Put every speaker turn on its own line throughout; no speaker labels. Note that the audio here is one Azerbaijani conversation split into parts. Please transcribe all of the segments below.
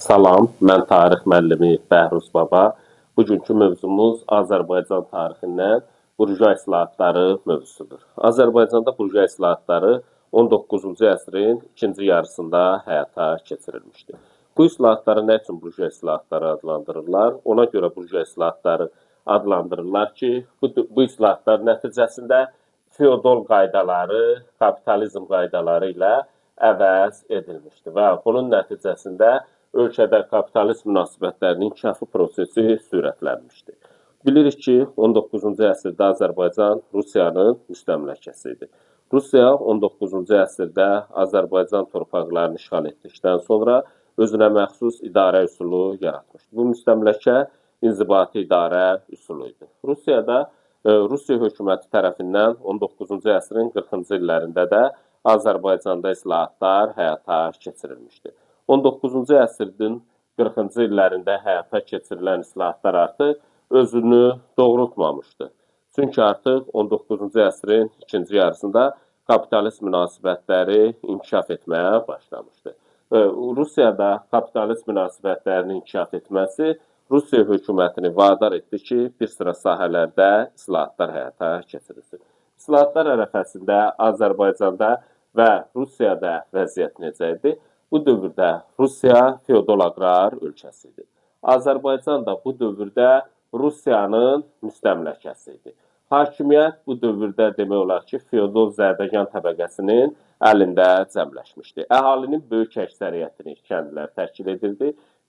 Salam, mən tarix müəllimi Bəhruz Baba. Bugünkü mövzumuz Azərbaycan tarixindən burjua islahatları mövzusudur. Azərbaycanda burjua islahatları 19-cu əsrin ikinci yarısında həyata keçirilmişdir. Bu islahatları nə üçün burjua islahatları adlandırırlar? Ona görə burjua islahatları adlandırırlar ki, bu islahatlar nəticəsində feodal qaydaları kapitalizm qaydaları ilə əvəz edilmişdir və bunun nəticəsində ölkədə kapitalist münasibətlərinin inkişafı prosesi sürətlənmişdir. Bilirik ki, 19-cu əsrdə Azərbaycan Rusiyanın müstəmləkəsi idi. Rusiya 19-cu əsrdə Azərbaycan torpaqlarını işğal etdikdən sonra özünə məxsus idarə üsulu yaratmışdı. Bu müstəmləkə inzibati idarə üsulu idi. Rusiya hökuməti tərəfindən 19-cu əsrin 40-cı illərində də Azərbaycanda islahatlar həyata keçirilmişdi. 19-cu əsrin 40-cı illərində həyata keçirilən islahatlar artıq özünü doğrultmamışdı. Çünki artıq 19-cu əsrin ikinci yarısında kapitalist münasibətləri inkişaf etməyə başlamışdı. Rusiyada kapitalist münasibətlərinin inkişaf etməsi Rusiya hökumətini vadar etdi ki, bir sıra sahələrdə islahatlar həyata keçirilsin. İslahatlar ərəfəsində Azərbaycanda və Rusiyada vəziyyət necə idi? Bu dövrdə Rusiya feodal aqrar ölkəsi idi. Azərbaycan da bu dövrdə Rusiyanın müstəmləkəsi idi. Hakimiyyət bu dövrdə demək olar ki, feodal zərdəgan təbəqəsinin əlində cəmləşmişdi. Əhalinin böyük əksəriyyətini kəndlər təşkil edildi.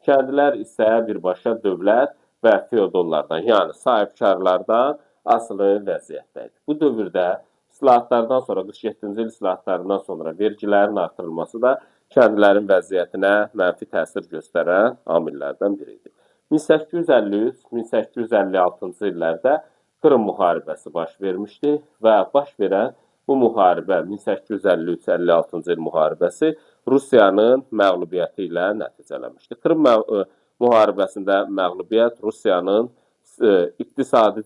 Kəndlər isə birbaşa dövlət və feodallardan, yəni sahibkarlardan asılı vəziyyətdə idi. Bu dövrdə islahatlardan sonra, 47-ci il islahatlarından sonra vergilərin artırılması da kəndlərin vəziyyətinə mənfi təsir göstərən amillərdən biri idi. 1853-1856-cı illərdə Krım müharibəsi baş vermişdi və baş verən bu müharibə 1853-56-cı il müharibəsi Rusiyanın məğlubiyyəti ilə nəticələnmişdi. Krım müharibəsində məğlubiyyət Rusiyanın iqtisadi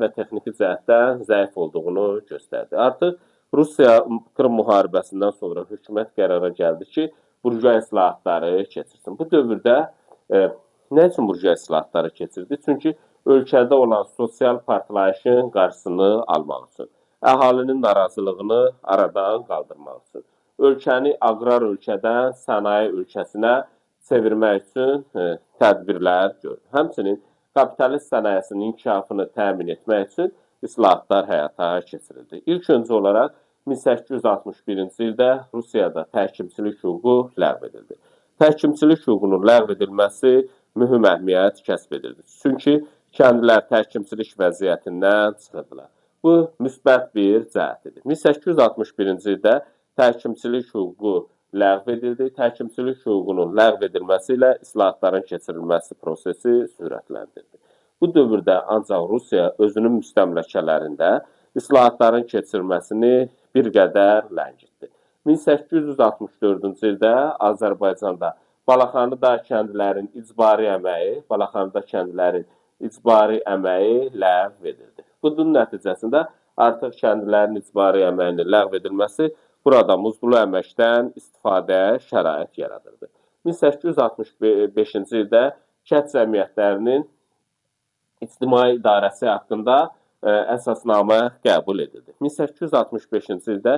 və texniki cəhətdən zəif olduğunu göstərdi. Artıq Rusiya Krım müharibəsindən sonra hökumət qərara gəldi ki, burjua islahatları keçirsin. Bu dövrdə nə üçün burjua islahatları keçirdi? Çünki ölkədə olan sosial partlayışın qarşısını almaq üçün, əhalinin narazılığını aradan qaldırmaq üçün, ölkəni aqrar ölkədən sənaye ölkəsinə çevirmək üçün tədbirlər gördü. Həmçinin kapitalist sənayesinin inkişafını təmin etmək üçün islahatlar həyata keçirildi. İlk öncə olaraq 1861-ci ildə Rusiyada təhkimçilik hüququ ləğv edildi. Təhkimçilik hüququnun ləğv edilməsi mühüm əhəmiyyət kəsb edildi. Çünki kəndlilər təhkimçilik vəziyyətindən çıxırdılar. Bu, müsbət bir cəhət idi. 1861-ci ildə təhkimçilik hüququ ləğv edildi. Təhkimçilik hüququnun ləğv edilməsi ilə islahatların keçirilməsi prosesi sürətləndirdi. Bu dövrdə ancaq Rusiya özünün müstəmləkələrində islahatların keçirilməsini bir qədər ləngitdi. 1864-cü ildə Azərbaycanda Balaxanıda kəndlilərin icbari əməyi ləğv edildi. Bunun nəticəsində artıq kəndlilərin icbari əməyinin ləğv edilməsi burada muzlu əməkdən istifadəyə şərait yaradırdı. 1865-ci ildə kənd cəmiyyətlərinin ictimai idarəsi haqqında əsasnamə qəbul edildi. 1865-ci ildə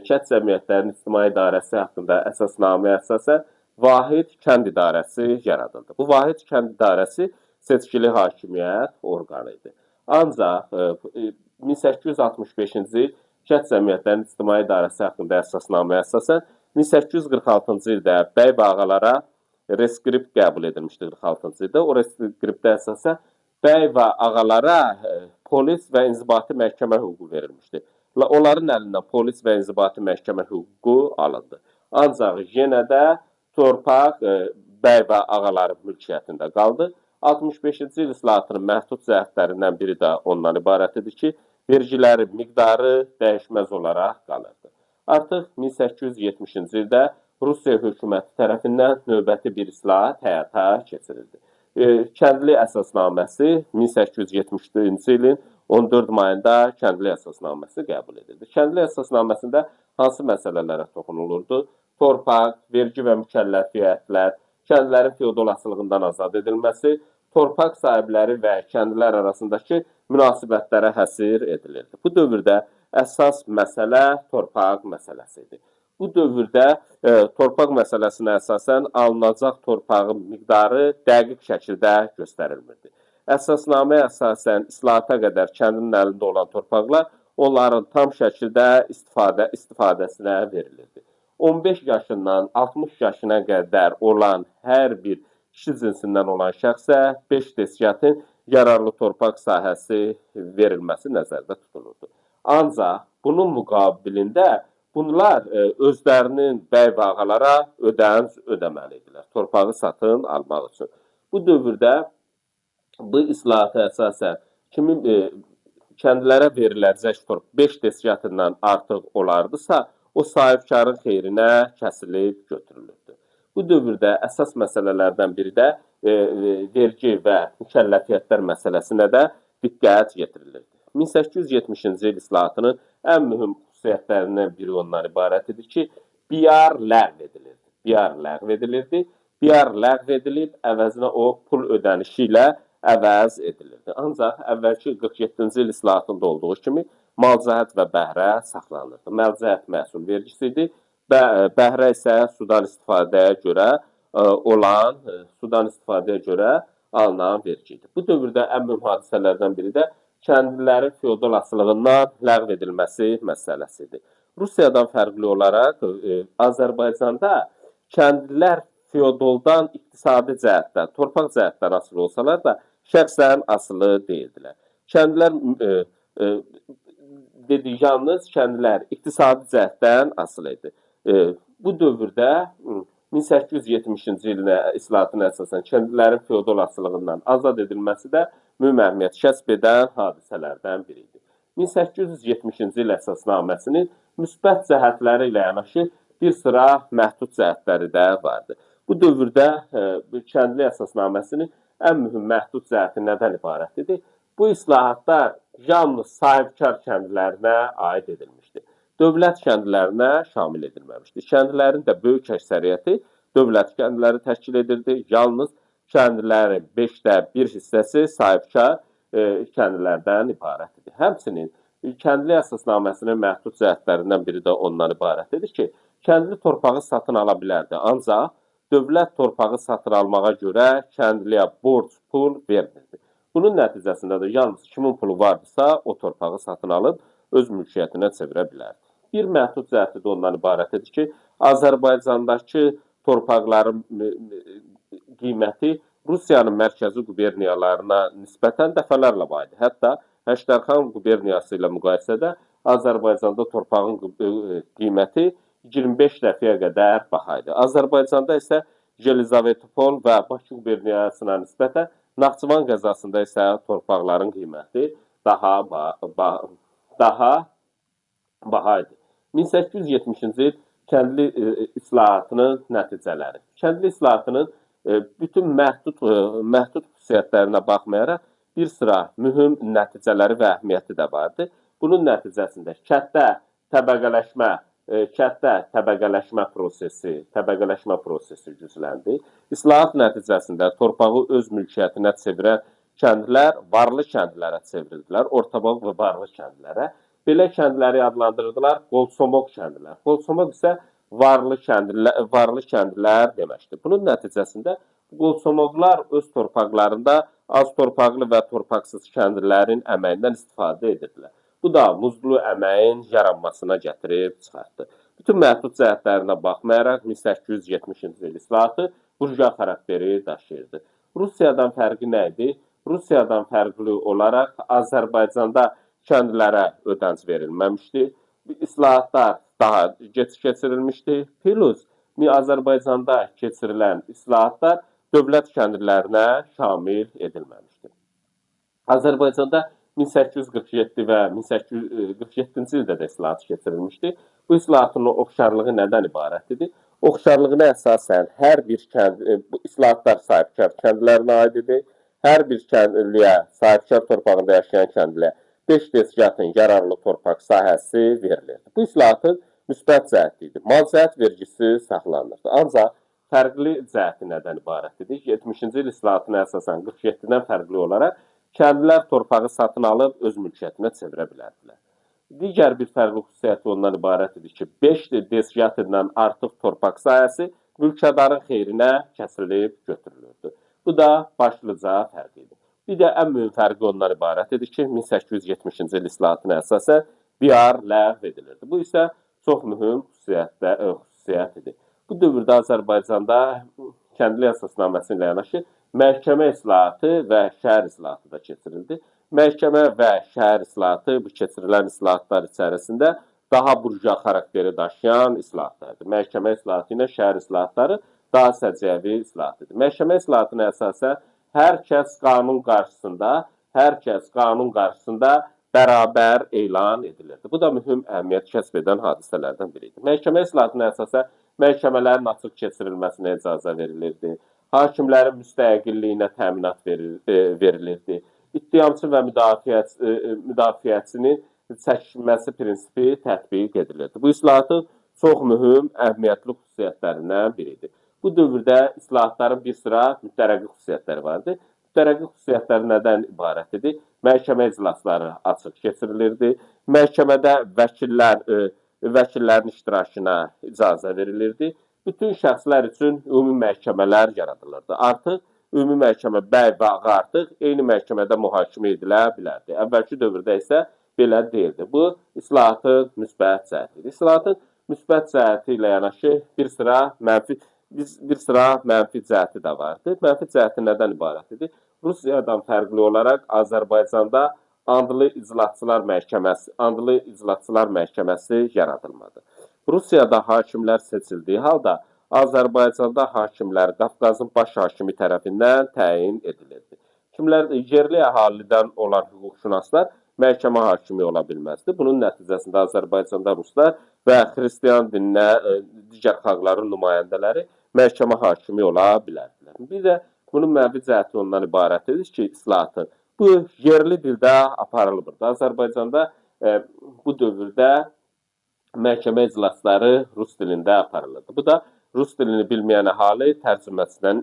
kənd cəmiyyətlərinin ictimai idarəsi haqqında əsasnaməyə əsasən vahid kənd idarəsi yaradıldı. Bu vahid kənd idarəsi seçkili hakimiyyət orqanı idi. Ancaq 1865-ci il kənd cəmiyyətlərinin ictimai idarəsi haqqında əsasnaməyə əsasən 1846-cı ildə bəy və ağalara reskript qəbul edilmişdi 46-cı ildə. O reskriptə əsasən bəy və ağalara polis və inzibati məhkəmə hüququ verilmişdi. Onların əlindən polis və inzibati məhkəmə hüququ alındı. Ancaq yenə də torpaq bəy və ağaların mülkiyyətində qaldı. 65-ci il islahatının məhdud cəhətlərindən biri də ondan ibarət idi ki, vergilərin miqdarı dəyişməz olaraq qalırdı. Artıq 1870-ci ildə Rusiya hökuməti tərəfindən növbəti bir islahat həyata keçirildi. Kəndli əsasnaməsi 1870-ci ilin 14 mayında kəndli əsasnaməsi qəbul edildi. Kəndli əsasnaməsində hansı məsələlərə toxunulurdu? torpaq, vergi və mükəlləfiyyətlər, kəndlərin feodal asılılığından azad edilməsi, torpaq sahibləri və kəndlilər arasındakı münasibətlərə həsr edilirdi. Bu dövrdə əsas məsələ torpaq məsələsidir. Bu dövrdə torpaq məsələsinə əsasən alınacaq torpağın miqdarı dəqiq şəkildə göstərilmirdi. Əsasnaməyə əsasən islahata qədər kəndin əlində olan torpaqlar onların tam şəkildə istifadəsinə verilirdi. 15 yaşından 60 yaşına qədər olan hər bir kişi cinsindən olan şəxsə 5 desiyatin yararlı torpaq sahəsi verilməsi nəzərdə tutulurdu. Ancaq bunun müqabilində bunlar özlərinin bəy və ağalara ödənc ödəməlidirlər, torpağı satın almaq üçün. Bu dövrdə bu islahata əsasən kəndlərə veriləcək torpaq 5 desiyatıdan artıq olardısa, o sahibkarın xeyrinə kəsilib götürülürdü. Bu dövrdə əsas məsələlərdən biri də vergi və mükəlləfiyyətlər məsələsinə də diqqət yetirilirdi. 1870-ci il islahatının ən mühüm xüsusiyyətlərindən biri ondan ibarət idi ki, biyar ləğv edilirdi. Biyar ləğv edilib, əvəzinə o pul ödənişi ilə əvəz edilirdi. Ancaq əvvəlki 47-ci il islahatında olduğu kimi malcəhət və bəhrə saxlanılırdı. Malcəhət məhsul vergisi idi, bəhrə isə sudan istifadəyə görə alınan vergi idi. Bu dövrdə ən mühüm hadisələrdən biri də kəndlilərin feodal asılılığından ləğv edilməsi məsələsidir. Rusiyadan fərqli olaraq Azərbaycanda kəndlilər feodaldan iqtisadi cəhətdən, torpaq cəhətdən asılı olsalar da şəxsən asılı deyildilər. Kəndlilər yalnız kəndlilər iqtisadi cəhətdən asılı idi. Bu dövrdə 1870-ci ilin islahatına əsasən kəndlilərin feodal asılılığından azad edilməsi də mühüm əhəmiyyət kəsb edən hadisələrdən biri idi. 1870-ci il əsasnaməsinin müsbət cəhətləri ilə yanaşı bir sıra məhdud cəhətləri də vardı. Bu dövrdə kəndli əsasnaməsinin ən mühüm məhdud cəhəti nədən ibarət idi? Bu islahatlar yalnız sahibkar kəndlilərinə aid edilmişdi. Dövlət kəndlilərinə şamil edilməmişdi. Kəndlilərin də böyük əksəriyyəti dövlət kəndliləri təşkil edirdi. Yalnız kəndlilərin 5də 1 hissəsi sahibkar kəndlilərdən ibarət idi. Həmçinin kəndli əsasnaməsinin məhdud cəhətlərindən biri də ondan ibarət edir ki, kəndli torpağı satın ala bilərdi. Ancaq dövlət torpağı satın almağa görə kəndliyə borc pul vermirdi. Bunun nəticəsində də yalnız kimin pulu vardısa o torpağı satın alıb öz mülkiyyətinə çevirə bilərdi. Bir məhdud cəhəti də ondan ibarət edir ki, Azərbaycandakı torpaqların qiyməti Rusiyanın mərkəzi quberniyalarına nisbətən dəfələrlə baha idi. Hətta Həştərxan quberniyası ilə müqayisədə Azərbaycanda torpağın qiyməti 25 dəfəyə qədər baha idi. Azərbaycanda isə Yelizavetpol və Bakı quberniyasına nisbətən Naxçıvan qəzasında isə torpaqların qiyməti daha baha idi. 1870-ci il kəndli islahatının nəticələri. Kəndli islahatının bütün məhdud xüsusiyyətlərinə baxmayaraq bir sıra mühüm nəticələri və əhəmiyyəti də vardı. Bunun nəticəsində kənddə təbəqələşmə prosesi gücləndi. İslahat nəticəsində torpağı öz mülkiyyətinə çevirən kəndlər varlı kəndlərə çevrildilər, ortabab və varlı kəndlərə. Belə kəndləri adlandırdılar qolsomog kəndlər. Qolsomog isə varlı kəndlər deməkdir. Bunun nəticəsində qolsomoglar öz torpaqlarında az torpaqlı və torpaqsız kəndlilərin əməyindən istifadə edirdilər. Bu da muzlu əməyin yaranmasına gətirib çıxartdı. Bütün məhdud cəhətlərinə baxmayaraq 1870-ci il islahatı burjua xarakteri daşıyırdı. Rusiyadan fərqi nə idi? Rusiyadan fərqli olaraq Azərbaycanda kəndlərə ödənc verilməmişdi. İslahatlar daha gec keçirilmişdi. Plus, Azərbaycanda keçirilən islahatlar dövlət kəndlilərinə şamil edilməmişdi. Azərbaycanda 1847 və 1847-ci ildə də islahat keçirilmişdi. Bu islahatın oxşarlığı nədən ibarət idi? Oxşarlığına əsasən hər bir islahatlar sahibkar kəndlilərinə aid idi. Hər bir kəndliyə, sahibkar torpağında yaşayan kəndliyə 5 desgahın yararlı torpaq sahəsi verilirdi. Bu islahatın müsbət cəhəti idi. Mal cəhət vergisi saxlanırdı. Ancaq fərqli cəhəti nədən ibarət idi? 70-ci il islahatına əsasən 47-dən fərqli olaraq kəndlilər torpağı satın alıb öz mülkiyyətinə çevirə bilərdilər. Digər bir fərqli xüsusiyyəti ondan ibarət idi ki, 5 desyatıdan artıq torpaq sahəsi mülkədarın xeyrinə kəsilib götürülürdü. Bu da başlıca fərq idi. Bir də ən mühüm fərqi ondan ibarət idi ki, 1870-ci il islahatına əsasən biyar ləğv edilirdi. Bu isə çox mühüm xüsusiyyət idi. Bu dövrdə Azərbaycanda kəndli əsasnaməsi ilə yanaşı məhkəmə islahatı və şəhər islahatı da keçirildi. Məhkəmə və şəhər islahatı bu keçirilən islahatlar içərisində daha burjuwa xarakteri daşıyan islahatlardır. Məhkəmə islahatı ilə şəhər islahatları daha səciyyəvi islahatıdır. Məhkəmə islahatına əsasən hər kəs qanun qarşısında bərabər elan edilirdi. Bu da mühüm əhəmiyyət kəsb edən hadisələrdən biridir. Məhkəmə islahatına əsasən məhkəmələrin açıq keçirilməsinə icazə verilirdi. Hakimlərin müstəqilliyinə təminat verilirdi. İttihamçı və müdafiəçinin çəkilməsi prinsipi tətbiq edilirdi. Bu islahatın çox mühüm, əhəmiyyətli xüsusiyyətlərindən biridir. Bu dövrdə islahatların bir sıra müttərəqqi xüsusiyyətləri vardı. Müttərəqqi xüsusiyyətləri nədən ibarət idi? Məhkəmə iclasları açıq keçirilirdi. Məhkəmədə vəkillərin iştirakına icazə verilirdi. Bütün şəxslər üçün ümumi məhkəmələr yaradılırdı. Artıq ümumi məhkəmə bəy və ağa artıq eyni məhkəmədə mühakimə edilə bilərdi. Əvvəlki dövrdə isə belə deyildi. Bu islahatın müsbət cəhətidir. İslahatın müsbət cəhəti ilə yanaşı bir sıra mənfi cəhəti də vardı. Mənfi cəhəti nədən ibarət idi? Rusiyadan fərqli olaraq Azərbaycanda andlı iclasçılar məhkəməsi yaradılmadı. Rusiyada hakimlər seçildiyi halda Azərbaycanda hakimlər Qafqazın baş hakimi tərəfindən təyin edilirdi. Yerli əhalidən olan hüquqşünaslar məhkəmə hakimi ola bilməzdi. Bunun nəticəsində Azərbaycanda ruslar və xristian dininə digər xalqların nümayəndələri məhkəmə hakimi ola bilərdilər. Bir də bunun mənfi cəhəti ondan ibarət edir ki, islahatın bu yerli dildə aparılmırdı. Azərbaycanda bu dövrdə məhkəmə iclasları rus dilində aparılırdı. Bu da rus dilini bilməyən əhali tərcüməçidən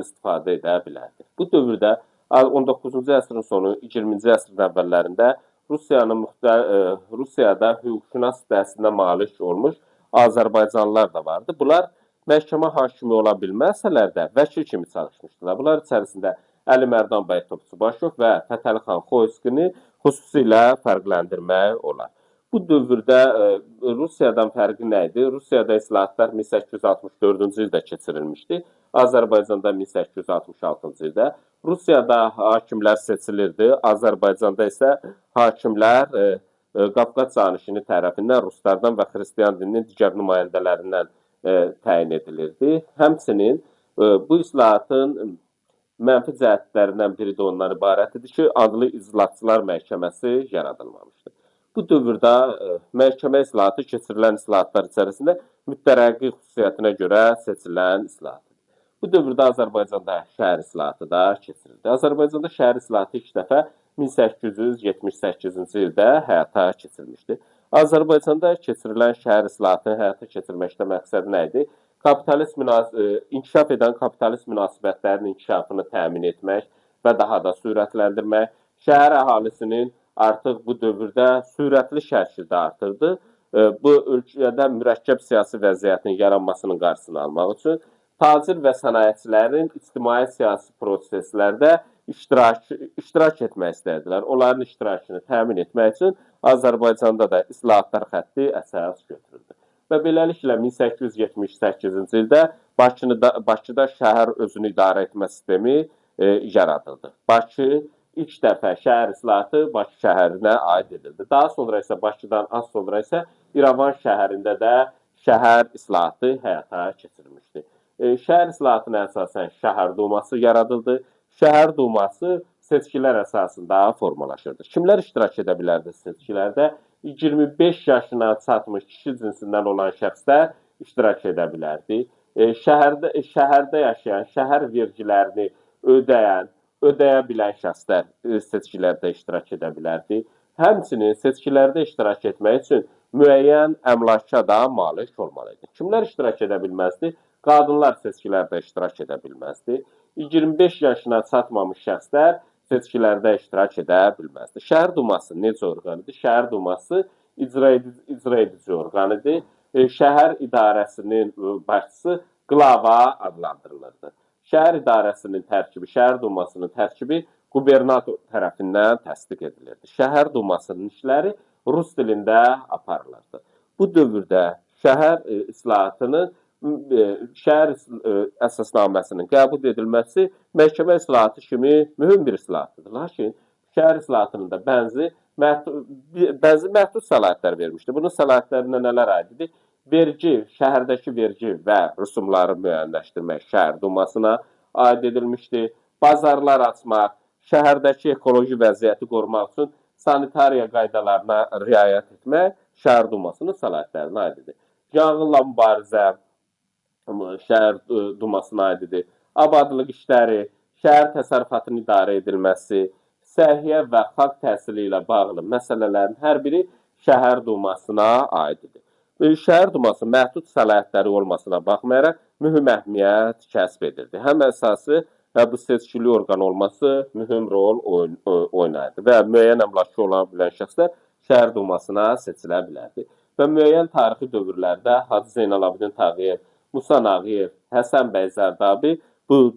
istifadə edə bilərdi. Bu dövrdə 19-cu əsrin sonu, 20-ci əsrin əvvəllərində Rusiyada hüquqşünas təhsilinə malik olmuş Azərbaycanlılar da vardı. Bunlar məhkəmə hakimi ola bilməsələr də vəkil kimi çalışmışdılar. Bunlar içərisində Əli Mərdan bəy Topçubaşov və Fətəli xan Xoyskini xüsusilə fərqləndirmək olar. Bu dövrdə Rusiyadan fərqi nə idi? Rusiyada islahatlar 1864-cü ildə keçirilmişdi. Azərbaycanda 1866-cı ildə. Rusiyada hakimlər seçilirdi. Azərbaycanda isə hakimlər Qafqaz canişini tərəfindən ruslardan və xristian dininin digər nümayəndələrindən təyin edilirdi. Həmçinin bu islahatın mənfi cəhətlərindən biri də ondan ibarət idi ki, adlı iclasçılar məhkəməsi yaradılmamışdı. Bu dövrdə məhkəmə islahatı keçirilən islahatlar içərisində müttərəqqi xüsusiyyətinə görə seçilən islahatıdır. Bu dövrdə Azərbaycanda şəhər islahatı da keçirildi. Azərbaycanda şəhər islahatı ilk dəfə 1878-ci ildə həyata keçirilmişdi. Azərbaycanda keçirilən şəhər islahatını həyata keçirməkdə məqsəd nə idi? İnkişaf edən kapitalist münasibətlərin inkişafını təmin etmək və daha da sürətləndirmək, şəhər əhalisinin artıq bu dövrdə sürətli şəkildə artırdı. Bu ölkədə mürəkkəb siyasi vəziyyətin yaranmasının qarşısını almaq üçün tacir və sənayeçilərin ictimai-siyasi proseslərdə iştirak etmək istədilər. Onların iştirakını təmin etmək üçün Azərbaycanda da islahatlar xətti əsas götürüldü. Və beləliklə 1878-ci ildə Bakıda şəhər özünü idarə etmə sistemi yaradıldı. Bakı ilk dəfə şəhər islahatı Bakı şəhərinə aid edildi. Daha sonra isə Bakıdan az sonra isə İrəvan şəhərində də şəhər islahatı həyata keçirilmişdi. Şəhər islahatına əsasən şəhər duması yaradıldı. Şəhər duması seçkilər əsasında formalaşırdı. Kimlər iştirak edə bilərdi seçkilərdə? 25 yaşına çatmış kişi cinsindən olan şəxslər iştirak edə bilərdi. Şəhərdə yaşayan, şəhər vergilərini ödəyə bilən şəxslər seçkilərdə iştirak edə bilərdi. Həmçinin seçkilərdə iştirak etmək üçün müəyyən əmlaka da malik olmalıdır. Kimlər iştirak edə bilməzdi? Qadınlar seçkilərdə iştirak edə bilməzdi. 25 yaşına çatmamış şəxslər seçkilərdə iştirak edə bilməzdi. Şəhər Duması necə orqanıdır? Şəhər Duması icra edici orqanıdır. Şəhər idarəsinin başçısı qlava adlandırılırdı. Şəhər idarəsinin tərkibi, Şəhər Dumasının tərkibi qubernator tərəfindən təsdiq edilirdi. Şəhər Dumasının işləri rus dilində aparılırdı. Bu dövrdə şəhər islahatının, şəhər əsasnaməsinin qəbul edilməsi məhkəmə islahatı kimi mühüm bir islahatıdır. Lakin şəhər islahatının da bəzi məhdud səlahiyyətlər vermişdi. Bunun səlahiyyətlərinə nələr aiddir? Vergi, şəhərdəki vergi və rüsumları müəyyənləşdirmək Şəhər Dumasına aid edilmişdi. Bazarlar açmaq, şəhərdəki ekoloji vəziyyəti qorumaq üçün sanitariya qaydalarına riayət etmək Şəhər Dumasının səlahiyyətlərinə aiddir. Yanğınla mübarizə Şəhər Dumasına aiddir. Abadlıq işləri, şəhər təsərrüfatının idarə edilməsi, səhiyyə və xalq təhsili ilə bağlı məsələlərin hər biri Şəhər Dumasına aiddir. Şəhər Duması məhdud səlahiyyətləri olmasına baxmayaraq mühüm əhəmiyyət kəsb edirdi. Həm əsası bu seçkili orqan olması mühüm rol oynayırdı və müəyyən əmlakı ola bilən şəxslər Şəhər Dumasına seçilə bilərdi. Və müəyyən tarixi dövrlərdə Hacı Zeynalabdin Tağıyev, Musa Nağıyev, Həsən bəy Zərdabi bu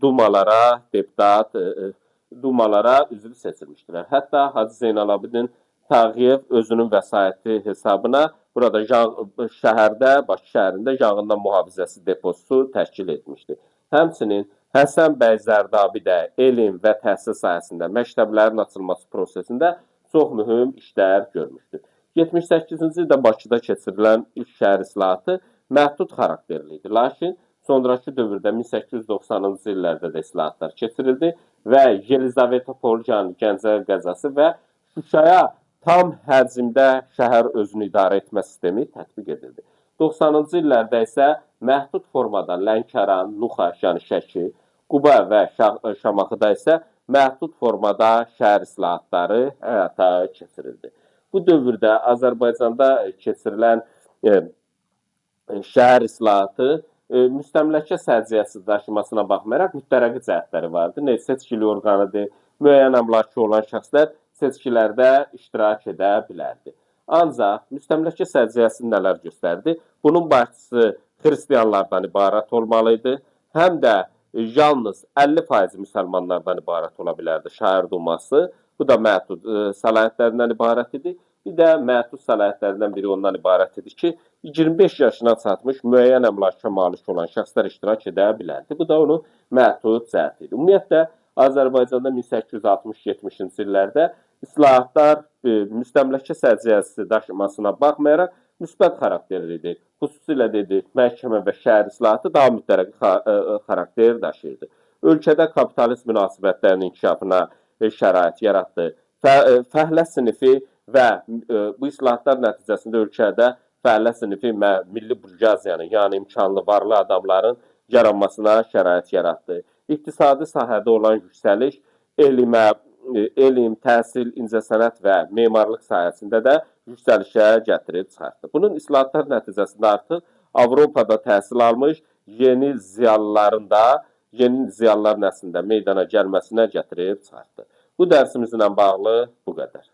dumalara üzv seçilmişdilər. Hətta Hacı Zeynalabdin Tağıyev özünün vəsaiti hesabına burada şəhərdə, Bakı şəhərində yanğından mühafizəsi deposu təşkil etmişdi. Həmçinin Həsən bəy Zərdabi də elm və təhsil sahəsində məktəblərin açılması prosesində çox mühüm işlər görmüşdür. 78-ci ildə Bakıda keçirilən ilk şəhər islahatı məhdud xarakterli idi. Lakin sonraki dövrdə 1890-cı illərdə də islahatlar keçirildi və Yelizavetpol Gəncə qəzası və Şuşaya tam həcmdə şəhər özünü idarə etmə sistemi tətbiq edildi. 90-cı illərdə isə məhdud formada Lənkəran, Nuxaş, yəni Şəki, Quba və Şamaxıda isə məhdud formada şəhər islahatları həyata keçirildi. Bu dövrdə Azərbaycanda keçirilən şəhər islahatı müstəmləkə səciyyəsi daşımasına baxmayaraq müttərəqi cəhətləri vardı. Seçkili orqanıdır, müəyyən əmlakı olan şəxslər seçkilərdə iştirak edə bilərdi. Ancaq müstəmləkə səciyyəsi nələr göstərdi? Bunun başçısı xristianlardan ibarət olmalıydı. Həm də yalnız 50% müsəlmanlardan ibarət ola bilərdi Şəhər Duması. Bu da məhdud səlahiyyətlərindən ibarət idi. Bir də məhdud səlahiyyətlərindən biri ondan ibarət idi ki, 25 yaşına çatmış müəyyən əmlaka malik olan şəxslər iştirak edə bilərdi. Bu da onun məhdud cəhəti idi. Ümumiyyətlə, Azərbaycanda 1860-70-ci illərdə islahatlar müstəmləkə səciyyəsi daşımasına baxmayaraq müsbət xarakterlidir. Xüsusilə məhkəmə və şəhər islahatı daha müttərəqi xarakter daşıyırdı. Ölkədə kapitalist münasibətlərin inkişafına şərait yaratdı. Fəhlə sinifi və bu islahatlar nəticəsində ölkədə fəhlə sinifi və milli burjuaziyanın, yəni imkanlı, varlı adamların yaranmasına şərait yaratdı. İqtisadi sahədə olan yüksəliş elm, təhsil, incəsənət və memarlıq sahəsində də yüksəlişə gətirib çıxartdı. Bunun islahatlar nəticəsində artıq Avropada təhsil almış yeni ziyalıların da yeni ziyalılar nəslində meydana gəlməsinə gətirib çıxartdı. Bu dərsimizlə bağlı bu qədər.